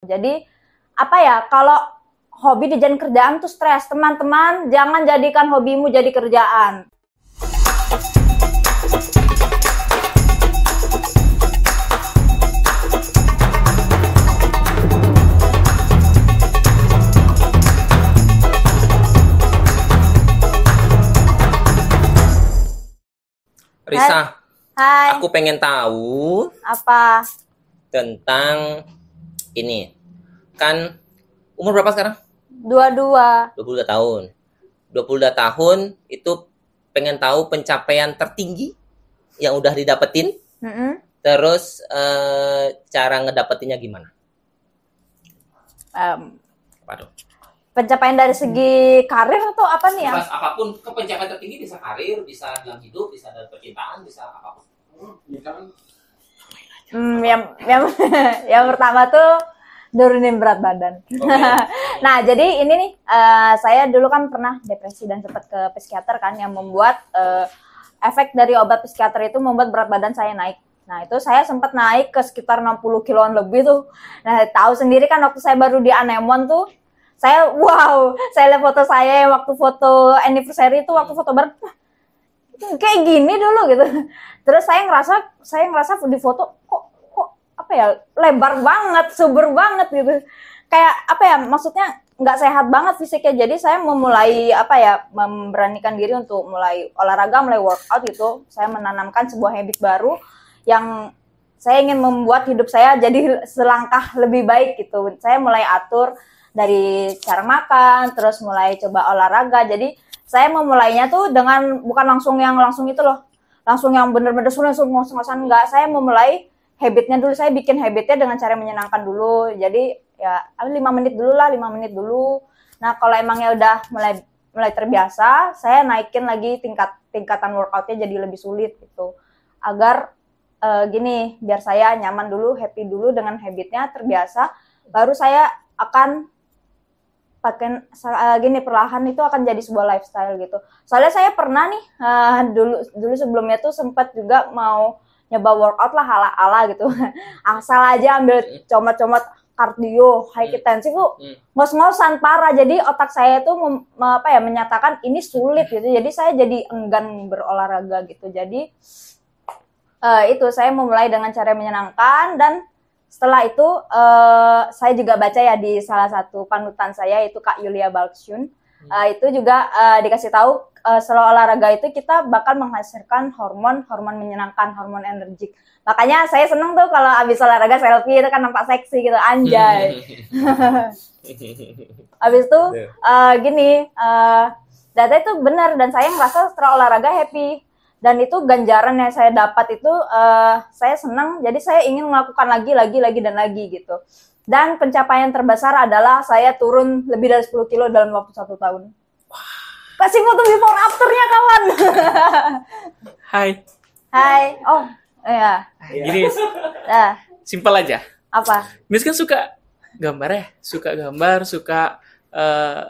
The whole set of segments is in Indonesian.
Jadi apa ya, kalau hobi dijadiin kerjaan tuh stres. Teman-teman, jangan jadikan hobimu jadi kerjaan. Risa, Hai, aku pengen tahu apa? tentang ini. Kan umur berapa sekarang? Dua-dua. 22 tahun. 22 tahun itu pengen tahu pencapaian tertinggi yang udah didapetin. Mm-mm. Terus cara ngedapetinnya gimana? Waduh. Pencapaian dari segi karir atau apa nih ya? Bebas apapun, pencapaian tertinggi bisa karir, bisa dalam hidup, bisa dalam percintaan, bisa apapun. Yang yang pertama tuh nurunin berat badan. Nah, jadi ini nih, saya dulu kan pernah depresi dan sempat ke psikiater kan, yang membuat efek dari obat psikiater itu membuat berat badan saya naik. Nah, itu saya sempat naik ke sekitar 60 kiloan lebih tuh. Nah, tahu sendiri kan waktu saya baru di Anemon tuh, saya lihat foto saya waktu foto anniversary itu, waktu foto baru, kayak gini dulu gitu. Terus saya ngerasa di foto kok apa ya, lebar banget, subur banget gitu. Kayak apa ya, maksudnya nggak sehat banget fisiknya. Jadi saya memulai memberanikan diri untuk mulai olahraga, mulai workout gitu. Saya menanamkan sebuah habit baru yang saya ingin membuat hidup saya jadi selangkah lebih baik gitu. Saya mulai atur dari cara makan, terus mulai coba olahraga. Jadi saya memulainya tuh dengan bukan langsung itu loh, langsung yang bener-bener langsung ngos-ngosan, enggak. Saya memulai habitnya dulu. Saya bikin habitnya dengan cara menyenangkan dulu. Jadi ya 5 menit dulu. Nah, kalau emangnya udah mulai terbiasa, saya naikin lagi tingkatan workoutnya jadi lebih sulit gitu. Agar gini, biar saya nyaman dulu, happy dulu dengan habitnya, terbiasa, baru saya akan pakai gini, perlahan itu akan jadi sebuah lifestyle gitu. Soalnya saya pernah nih dulu sebelumnya tuh sempat juga mau nyoba workout lah ala-ala gitu. Asal aja ambil comot-comot kardio, high intensity tuh ngos-ngosan parah. Jadi otak saya tuh menyatakan ini sulit gitu. Jadi saya jadi enggan berolahraga gitu. Jadi itu saya memulai dengan cara menyenangkan, dan setelah itu saya juga baca ya di salah satu panutan saya, itu Kak Yulia Balkshun. Itu juga dikasih tahu setelah olahraga itu kita bakal menghasilkan hormon menyenangkan, hormon energik. Makanya saya seneng tuh kalau abis olahraga selfie, itu kan nampak seksi gitu, anjay. Abis itu data itu benar, dan saya ngerasa setelah olahraga happy. Dan itu ganjaran yang saya dapat itu, saya senang, jadi saya ingin melakukan lagi gitu. Dan pencapaian terbesar adalah saya turun lebih dari 10 kilo dalam waktu 1 tahun. Kasih foto before afternya, kawan. Hai. Oh, iya. Gini, simpel aja. Apa? Miss kan suka gambar ya, suka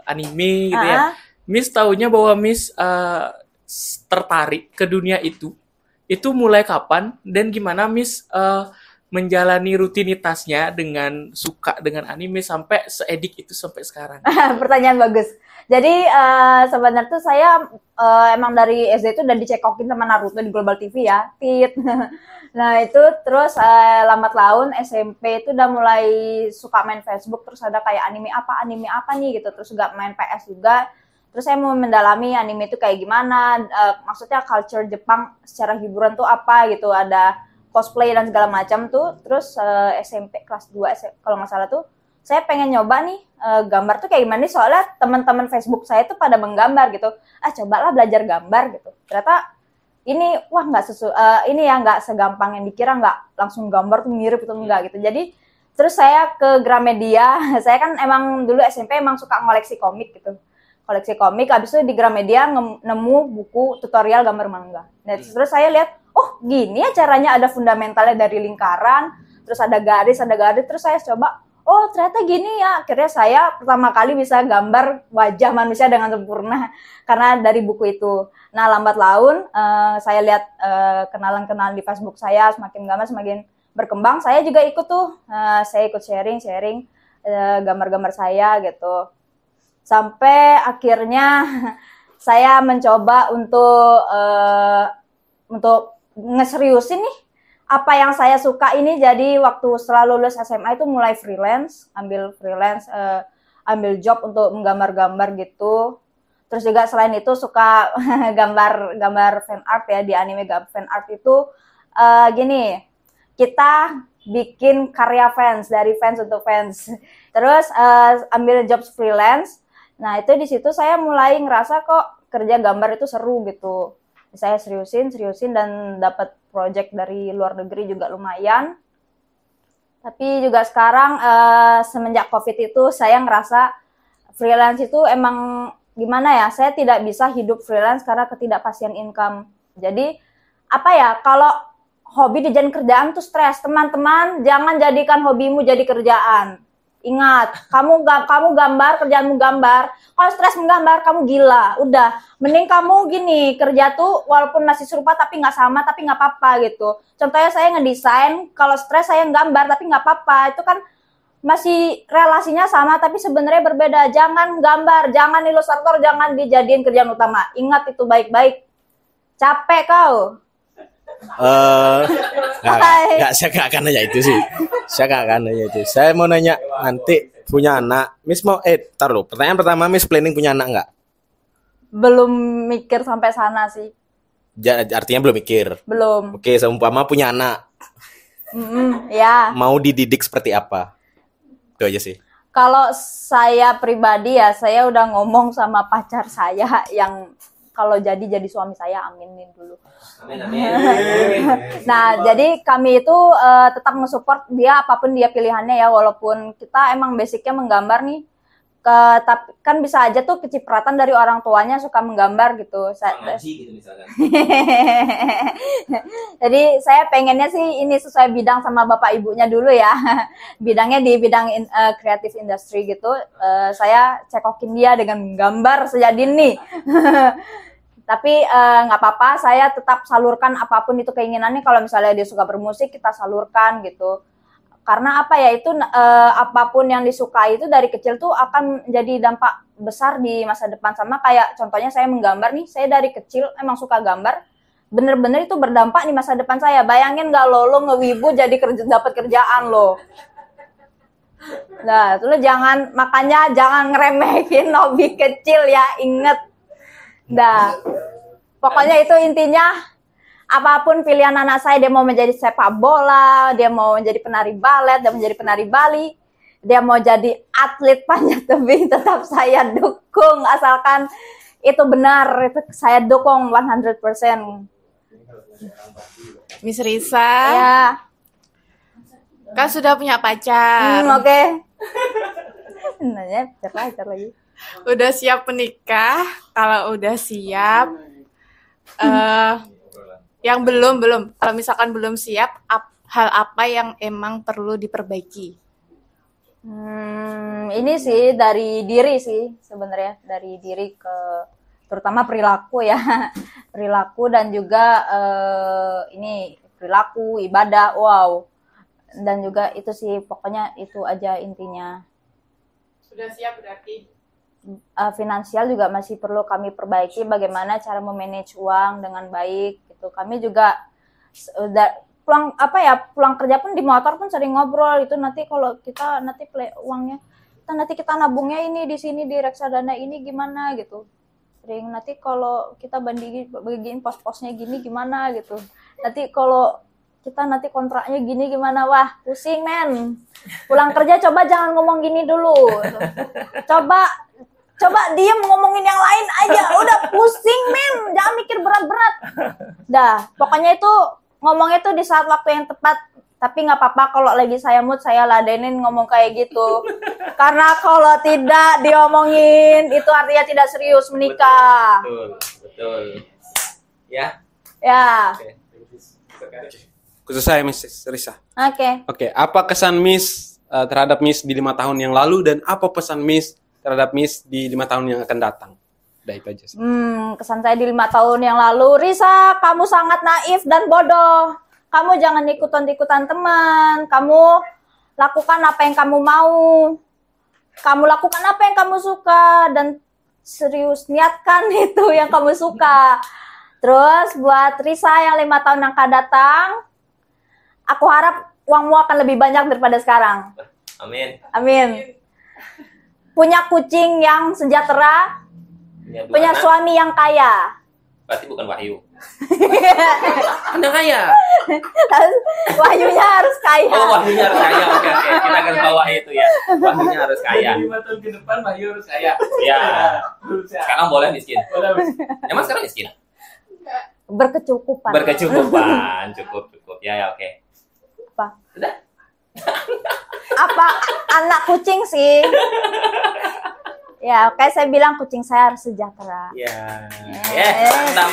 anime gitu ya. Miss taunya bahwa Miss tertarik ke dunia itu mulai kapan, dan gimana Miss menjalani rutinitasnya dengan suka dengan anime sampai seedik itu sampai sekarang? Pertanyaan bagus. Jadi sebenarnya tuh saya emang dari SD itu udah dicekokin sama Naruto di Global TV ya, tit. Nah itu terus lambat laun SMP itu udah mulai suka main Facebook, terus ada kayak anime apa nih gitu, terus juga main PS juga. Terus saya mau mendalami anime itu kayak gimana, maksudnya culture Jepang secara hiburan tuh apa gitu, ada cosplay dan segala macam tuh. Terus SMP kelas 2 kalau nggak salah tuh, saya pengen nyoba nih gambar tuh kayak gimana nih, soalnya teman-teman Facebook saya tuh pada menggambar gitu. Cobalah belajar gambar gitu. Ternyata ini nggak segampang yang dikira, nggak langsung gambar tuh mirip itu, enggak gitu. Jadi terus saya ke Gramedia. Saya kan emang dulu SMP emang suka ngoleksi komik gitu. Habis itu di Gramedia nemu buku tutorial gambar manga. Nah, terus saya lihat, oh gini ya caranya, ada fundamentalnya dari lingkaran, terus ada garis, terus saya coba, oh ternyata gini ya. Akhirnya saya pertama kali bisa gambar wajah manusia dengan sempurna karena dari buku itu. Nah, lambat laun saya lihat kenalan-kenalan di Facebook saya semakin berkembang, saya juga ikut tuh, saya ikut sharing. gambar-gambar saya gitu. Sampai akhirnya saya mencoba untuk ngeseriusin nih apa yang saya suka ini. Jadi waktu setelah lulus SMA itu mulai ambil freelance, ambil job untuk menggambar-gambar gitu. Terus juga selain itu suka gambar fan art ya, di anime fan art itu gini, kita bikin karya fans, dari fans untuk fans. Terus ambil job freelance. Nah, itu di situ saya mulai ngerasa kok kerja gambar itu seru gitu. Saya seriusin dan dapat project dari luar negeri juga lumayan. Tapi juga sekarang semenjak Covid itu saya ngerasa freelance itu emang gimana ya, saya tidak bisa hidup freelance karena ketidakpastian income. Jadi apa ya, kalau hobi dijadiin kerjaan tuh stres. Teman-teman, jangan jadikan hobimu jadi kerjaan. Ingat, kamu gambar, kerjaanmu gambar. Kalau stres menggambar, kamu gila. Udah, mending kamu gini, kerja tuh walaupun masih serupa tapi nggak sama, tapi nggak apa-apa gitu. Contohnya saya ngedesain, kalau stres saya gambar tapi nggak apa-apa. Itu kan masih relasinya sama tapi sebenarnya berbeda. Jangan gambar, jangan ilustrator, jangan dijadiin kerjaan utama. Ingat itu baik-baik. Capek kau. Saya nggak akan nanya itu sih. Saya mau nanya, nanti punya anak, Miss mau taruh. Pertanyaan pertama, Miss planning punya anak nggak? Belum mikir sampai sana sih. Artinya belum mikir. Belum. Oke, seumpama punya anak. Ya. Mau dididik seperti apa? Itu aja sih. Kalau saya pribadi ya, saya udah ngomong sama pacar saya yang kalau jadi suami saya, aminin dulu. Amin. Nah, jadi kami itu tetap nge-support dia apapun dia pilihannya ya, walaupun kita emang basicnya menggambar nih. Tapi kan bisa aja tuh kecipratan dari orang tuanya suka menggambar gitu. Ngaji gitu misalkan. Jadi saya pengennya sih ini sesuai bidang sama bapak ibunya dulu ya. Bidangnya di bidang creative industry gitu. Saya cekokin dia dengan menggambar sejak dini. Tapi nggak apa-apa, saya tetap salurkan apapun itu keinginannya. Kalau misalnya dia suka bermusik, kita salurkan gitu. Karena apa ya, itu apapun yang disukai itu dari kecil tuh akan jadi dampak besar di masa depan. Sama kayak contohnya saya menggambar nih, saya dari kecil emang suka gambar, bener-bener itu berdampak di masa depan saya. Bayangin gak lo ngewibu jadi dapat kerjaan lo. Nah, itu lo makanya jangan ngeremehin hobi kecil ya, inget. Nah, pokoknya itu intinya. Apapun pilihan anak saya, dia mau menjadi sepak bola, dia mau menjadi penari balet, dia menjadi penari Bali, dia mau jadi atlet panjat tebing, tetap saya dukung. Asalkan itu benar, itu saya dukung 100%. Miss Risa, Ya, kan sudah punya pacar. oke. Nanya pacar lagi. Udah siap menikah? Kalau udah siap, yang belum. Kalau misalkan belum siap, hal apa yang emang perlu diperbaiki? Ini sih dari diri sih sebenarnya, dari diri terutama perilaku ya, perilaku dan juga ini perilaku ibadah, wow, dan juga itu sih pokoknya itu aja intinya. Sudah siap berarti? Finansial juga masih perlu kami perbaiki, bagaimana cara memanage uang dengan baik. Kami juga pulang kerja pun di motor pun sering ngobrol itu, nanti kalau kita nanti uangnya nanti kita nabungnya ini di sini di reksadana ini gimana gitu. Sering nanti kalau kita bagiin pos-posnya gini gimana gitu. Nanti kalau kita nanti kontraknya gini gimana, wah pusing men. Pulang kerja coba jangan ngomong gini dulu. Coba diem ngomongin yang lain aja, udah pusing men, jangan mikir berat-berat. Dah, pokoknya itu ngomongnya tuh di saat waktu yang tepat. Tapi nggak apa-apa kalau lagi saya mood, saya ladenin ngomong kayak gitu. Karena kalau tidak diomongin, itu artinya tidak serius menikah. Betul. Ya. Khusus saya, Miss Risa. Oke. Apa kesan Miss terhadap Miss di 5 tahun yang lalu, dan apa pesan Miss terhadap Miss di 5 tahun yang akan datang? Udah itu aja sih. Kesan saya di 5 tahun yang lalu, Risa, kamu sangat naif dan bodoh. Kamu jangan ikutan teman. Kamu lakukan apa yang kamu mau. kamu lakukan apa yang kamu suka dan serius niatkan itu yang kamu suka. Terus buat Risa yang 5 tahun yang akan datang, aku harap uangmu akan lebih banyak daripada sekarang. Amin. Amin. Punya kucing yang sejahtera, punya anak. suami yang kaya. Berarti bukan Wahyu. Anda kaya. Wahyunya harus kaya. Oh, Wahyunya harus kaya. Oke. Kita akan bawah itu ya. Wahyunya harus kaya. 5 tahun ke depan Wahyu harus kaya. Ya. Harus ya. Sekarang boleh miskin. Boleh, Mas. Emang sekarang miskin? Berkecukupan. Berkecukupan. Cukup. Ya, oke. Apa? Udah. Apa anak kucing sih? Ya, kayak saya bilang kucing saya harus sejahtera. Ya. Mantap.